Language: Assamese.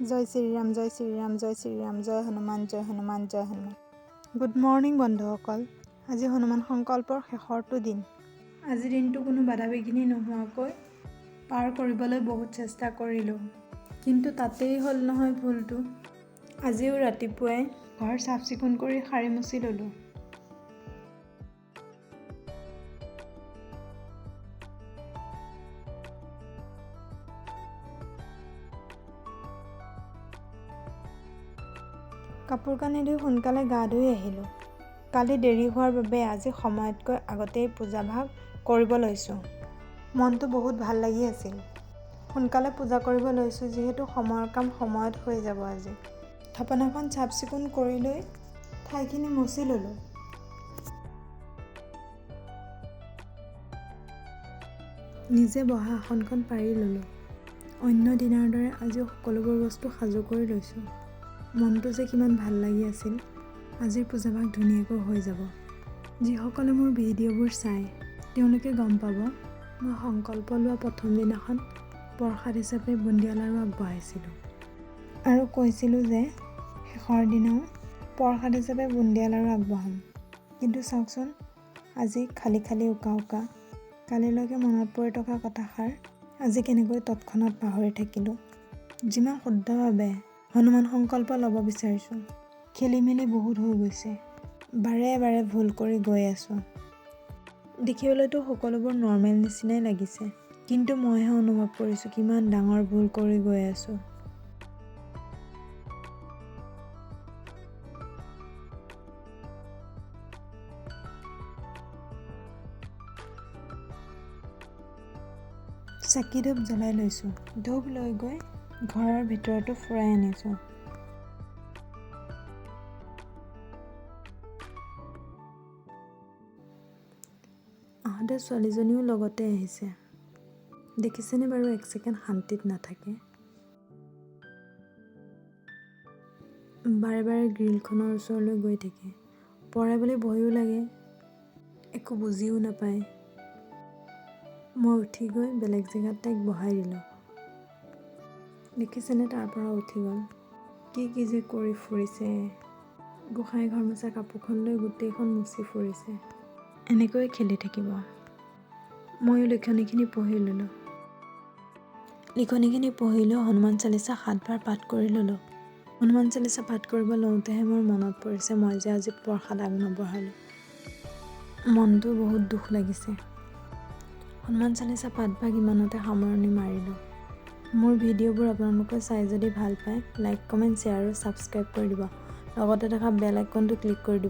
জয় শ্ৰীৰাম জয় শ্ৰীৰাম জয় শ্ৰীৰাম জয় হনুমান জয় হনুমান জয় হনুমান। গুড মৰ্ণিং বন্ধুসকল। আজি হনুমান সংকল্পৰ শেষৰটো দিন। আজিৰ দিনটো কোনো বাধা বিঘিনি নোহোৱাকৈ পাৰ কৰিবলৈ বহুত চেষ্টা কৰিলোঁ, কিন্তু তাতেই হ'ল নহয় ভুলটো। আজিও ৰাতিপুৱাই ঘৰ চাফ চিকুণ কৰি সাৰি মুচি ল'লোঁ। কাপোৰ কানি ধুই সোনকালে গা ধুই আহিলোঁ। কালি দেৰি হোৱাৰ বাবে আজি সময়তকৈ আগতেই পূজাভাগ কৰিব লৈছোঁ। মনটো বহুত ভাল লাগি আছিল। সোনকালে পূজা কৰিব লৈছোঁ যিহেতু সময়ৰ কাম সময়ত হৈ যাব। আজি থাপনাখন চাফ চিকুণ কৰি লৈ ঠাইখিনি মুচি ল'লোঁ। নিজে বহা আসনখন পাৰি ল'লোঁ। অন্য দিনাৰ দৰে আজিও সকলোবোৰ বস্তু সাজু কৰি লৈছোঁ। মনটো যে কিমান ভাল লাগি আছিল। আজিৰ পূজাভাগ ধুনীয়াকৈ হৈ যাব। যিসকলে মোৰ ভিডিঅ'বোৰ চায় তেওঁলোকে গম পাব মই সংকল্প লোৱা প্ৰথম দিনাখন প্ৰসাদ হিচাপে বুন্দিয়া লাড়ু আগবঢ়াইছিলোঁ আৰু কৈছিলোঁ যে শেষৰ দিনাও প্ৰসাদ হিচাপে বুন্দিয়া লাড়ু আগবঢ়াম। কিন্তু চাওকচোন আজি খালী খালী উকা উকা। কালিলৈকে মনত পৰি থকা কথাষাৰ আজি কেনেকৈ তৎক্ষণাত পাহৰি থাকিলোঁ। যিমান শুদ্ধভাৱে হনুমান সংকল্প ল'ব বিচাৰিছোঁ, খেলি মেলি বহুত হৈ গৈছে। বাৰে বাৰে ভুল কৰি গৈ আছোঁ। দেখিবলৈতো সকলোবোৰ নৰ্মেল নিচিনাই লাগিছে, কিন্তু মইহে অনুভৱ কৰিছোঁ কিমান ডাঙৰ ভুল কৰি গৈ আছোঁ। চাকি ধূপ জ্বলাই লৈছোঁ। ধূপ লৈ গৈ ঘৰৰ ভিতৰতো ফুৰাই আনিছোঁ। আহোঁতে ছোৱালীজনীও লগতে আহিছে। দেখিছেনে বাৰু এক ছেকেণ্ড শান্তিত নাথাকে। বাৰে বাৰে গ্ৰিলখনৰ ওচৰলৈ গৈ থাকে। পৰে বুলি ভয়ো লাগে, একো বুজিও নাপায়। মই উঠি গৈ বেলেগ জেগাত তাইক বহাই দিলোঁ। দেখিছেনে তাৰ পৰা উঠি গ'ল। কি যে কৰি ফুৰিছে। গোসাঁই ঘৰ মোচা কাপোৰখন লৈ গোটেইখন মুচি ফুৰিছে। এনেকৈ খেলি থাকিব। ময়ো লিখনিখিনি পঢ়ি ল'লোঁ। লিখনিখিনি পঢ়ি লৈ হনুমান চালিচা 7 বাৰ পাঠ কৰি ল'লোঁ। হনুমান চালিচা পাঠ কৰিব লওঁতেহে মোৰ মনত পৰিছে মই যে আজি প্ৰসাদ আগ নবঢ়ালোঁ। মনটো বহুত দুখ লাগিছে। হনুমান চালিচা পাঠভাগ ইমানতে সামৰণি মাৰিলোঁ। মোৰ ভিডিঅ'বোৰ আপোনালোকে চাই যদি ভাল পায় লাইক কমেণ্ট শ্বেয়াৰ আৰু ছাবস্ক্ৰাইব কৰি দিব। লগতে থকা বেল আইকনটো ক্লিক কৰি দিব।